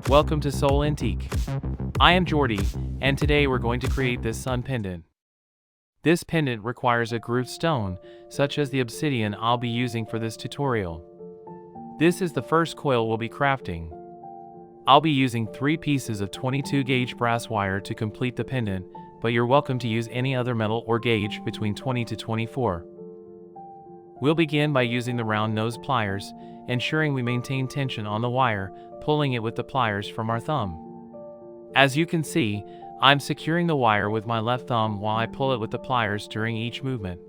Welcome to Soul Antique. I am Jordy, and today we're going to create this sun pendant. This pendant requires a grooved stone, such as the obsidian I'll be using for this tutorial. This is the first coil we'll be crafting. I'll be using 3 pieces of 22 gauge brass wire to complete the pendant, but you're welcome to use any other metal or gauge between 20 to 24. We'll begin by using the round nose pliers, ensuring we maintain tension on the wire, pulling it with the pliers from our thumb. As you can see, I'm securing the wire with my left thumb while I pull it with the pliers during each movement.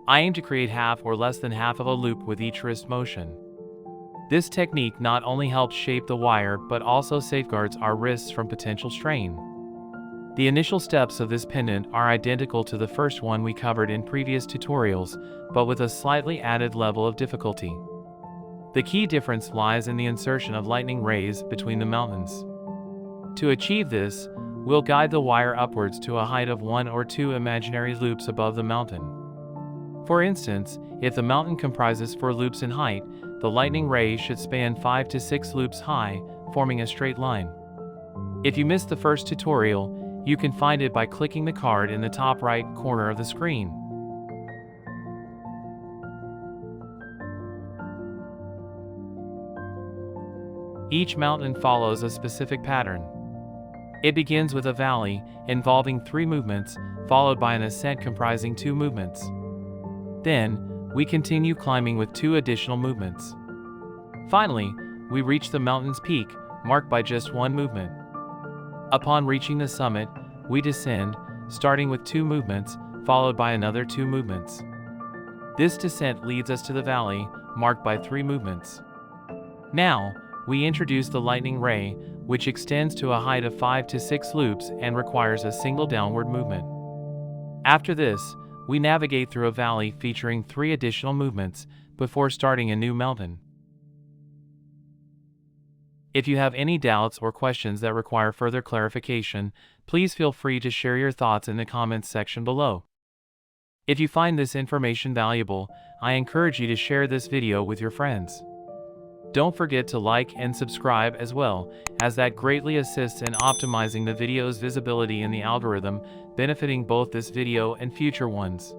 I aim to create half or less than half of a loop with each wrist motion. This technique not only helps shape the wire but also safeguards our wrists from potential strain. The initial steps of this pendant are identical to the first one we covered in previous tutorials, but with a slightly added level of difficulty. The key difference lies in the insertion of lightning rays between the mountains. To achieve this, we'll guide the wire upwards to a height of 1 or 2 imaginary loops above the mountain. For instance, if the mountain comprises 4 loops in height, the lightning rays should span 5 to 6 loops high, forming a straight line. If you missed the first tutorial, you can find it by clicking the card in the top right corner of the screen. Each mountain follows a specific pattern. It begins with a valley, involving 3 movements, followed by an ascent comprising 2 movements. Then, we continue climbing with 2 additional movements. Finally, we reach the mountain's peak, marked by just 1 movement. Upon reaching the summit, we descend, starting with 2 movements, followed by another 2 movements. This descent leads us to the valley, marked by 3 movements. Now, we introduce the lightning ray, which extends to a height of 5 to 6 loops and requires a single downward movement. After this, we navigate through a valley featuring 3 additional movements before starting a new mountain. If you have any doubts or questions that require further clarification, please feel free to share your thoughts in the comments section below. If you find this information valuable, I encourage you to share this video with your friends. Don't forget to like and subscribe as well, as that greatly assists in optimizing the video's visibility in the algorithm, benefiting both this video and future ones.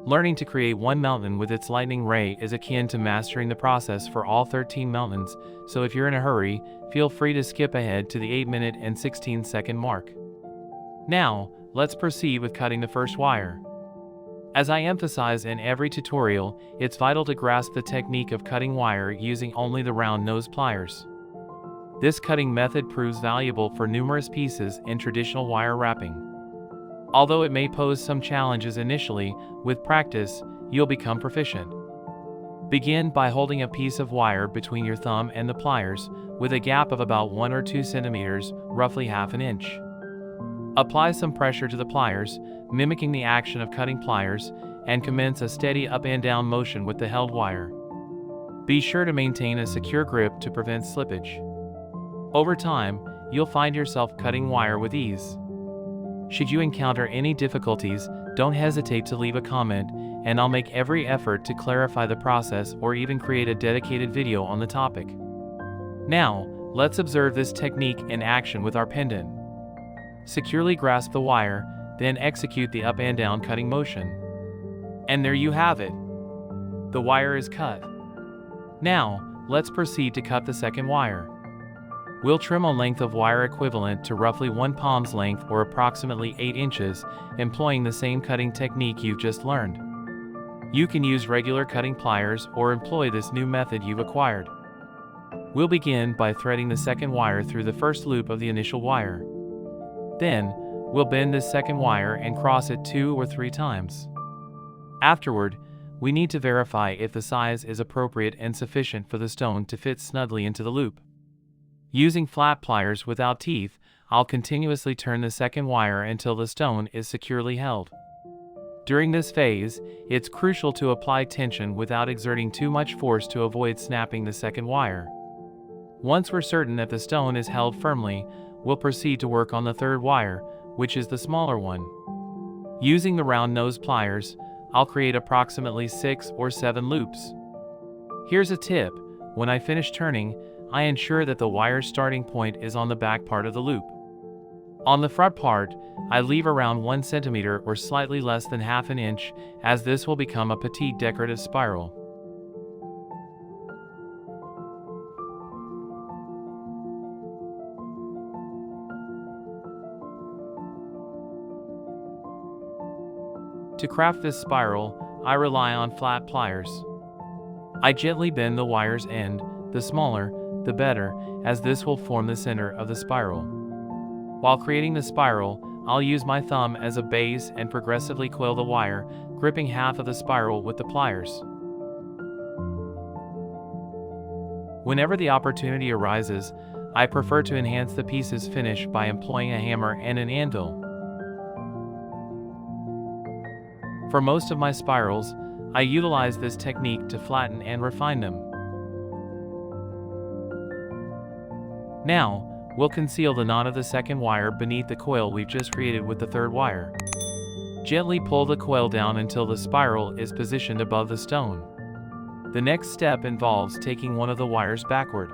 Learning to create one mountain with its lightning ray is akin to mastering the process for all 13 mountains, so if you're in a hurry, feel free to skip ahead to the 8-minute and 16-second mark. Now, let's proceed with cutting the first wire. As I emphasize in every tutorial, it's vital to grasp the technique of cutting wire using only the round nose pliers. This cutting method proves valuable for numerous pieces in traditional wire wrapping. Although it may pose some challenges initially, with practice, you'll become proficient. Begin by holding a piece of wire between your thumb and the pliers, with a gap of about 1 or 2 centimeters, roughly half an inch. Apply some pressure to the pliers, mimicking the action of cutting pliers, and commence a steady up and down motion with the held wire. Be sure to maintain a secure grip to prevent slippage. Over time, you'll find yourself cutting wire with ease. Should you encounter any difficulties, don't hesitate to leave a comment, and I'll make every effort to clarify the process or even create a dedicated video on the topic. Now, let's observe this technique in action with our pendant. Securely grasp the wire, then execute the up and down cutting motion. And there you have it. The wire is cut. Now, let's proceed to cut the second wire. We'll trim a length of wire equivalent to roughly 1 palm's length or approximately 8 inches, employing the same cutting technique you've just learned. You can use regular cutting pliers or employ this new method you've acquired. We'll begin by threading the second wire through the first loop of the initial wire. Then, we'll bend this second wire and cross it 2 or 3 times. Afterward, we need to verify if the size is appropriate and sufficient for the stone to fit snugly into the loop. Using flat pliers without teeth, I'll continuously turn the second wire until the stone is securely held. During this phase, it's crucial to apply tension without exerting too much force to avoid snapping the second wire. Once we're certain that the stone is held firmly, we'll proceed to work on the third wire, which is the smaller one. Using the round nose pliers, I'll create approximately 6 or 7 loops. Here's a tip: when I finish turning, I ensure that the wire's starting point is on the back part of the loop. On the front part, I leave around 1 centimeter or slightly less than half an inch, as this will become a petite decorative spiral. To craft this spiral, I rely on flat pliers. I gently bend the wire's end, the smaller, the better, as this will form the center of the spiral. While creating the spiral, I'll use my thumb as a base and progressively coil the wire, gripping half of the spiral with the pliers. Whenever the opportunity arises, I prefer to enhance the piece's finish by employing a hammer and an anvil. For most of my spirals, I utilize this technique to flatten and refine them. Now, we'll conceal the knot of the second wire beneath the coil we've just created with the third wire. Gently pull the coil down until the spiral is positioned above the stone. The next step involves taking one of the wires backward.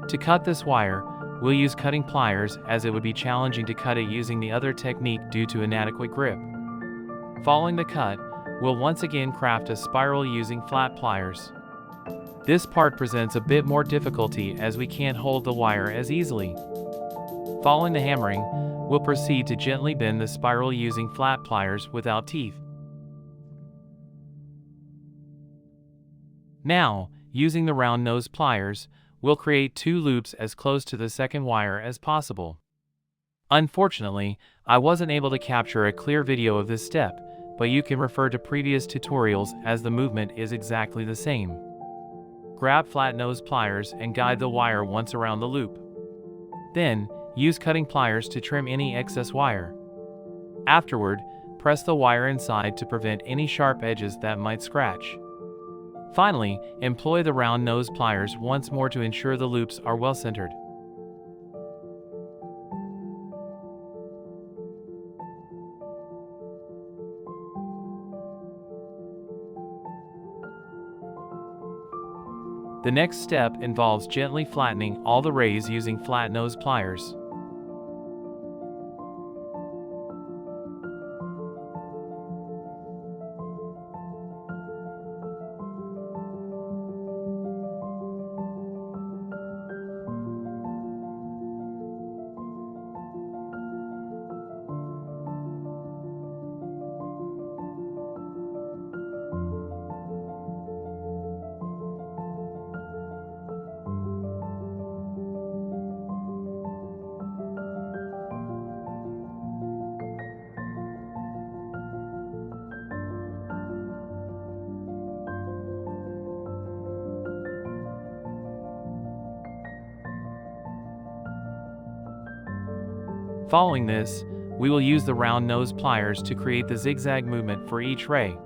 To cut this wire, we'll use cutting pliers, as it would be challenging to cut it using the other technique due to inadequate grip. Following the cut, we'll once again craft a spiral using flat pliers. This part presents a bit more difficulty as we can't hold the wire as easily. Following the hammering, we'll proceed to gently bend the spiral using flat pliers without teeth. Now, using the round nose pliers, we'll create 2 loops as close to the second wire as possible. Unfortunately, I wasn't able to capture a clear video of this step, but you can refer to previous tutorials as the movement is exactly the same. Grab flat nose pliers and guide the wire once around the loop. Then, use cutting pliers to trim any excess wire. Afterward, press the wire inside to prevent any sharp edges that might scratch. Finally, employ the round nose pliers once more to ensure the loops are well centered. The next step involves gently flattening all the rays using flat nose pliers. Following this, we will use the round nose pliers to create the zigzag movement for each ray.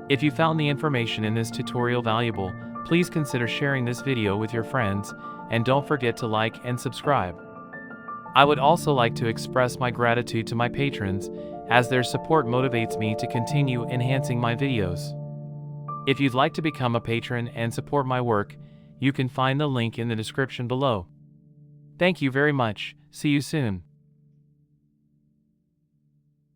If you found the information in this tutorial valuable, please consider sharing this video with your friends, and don't forget to like and subscribe. I would also like to express my gratitude to my patrons, as their support motivates me to continue enhancing my videos. If you'd like to become a patron and support my work, you can find the link in the description below. Thank you very much. See you soon.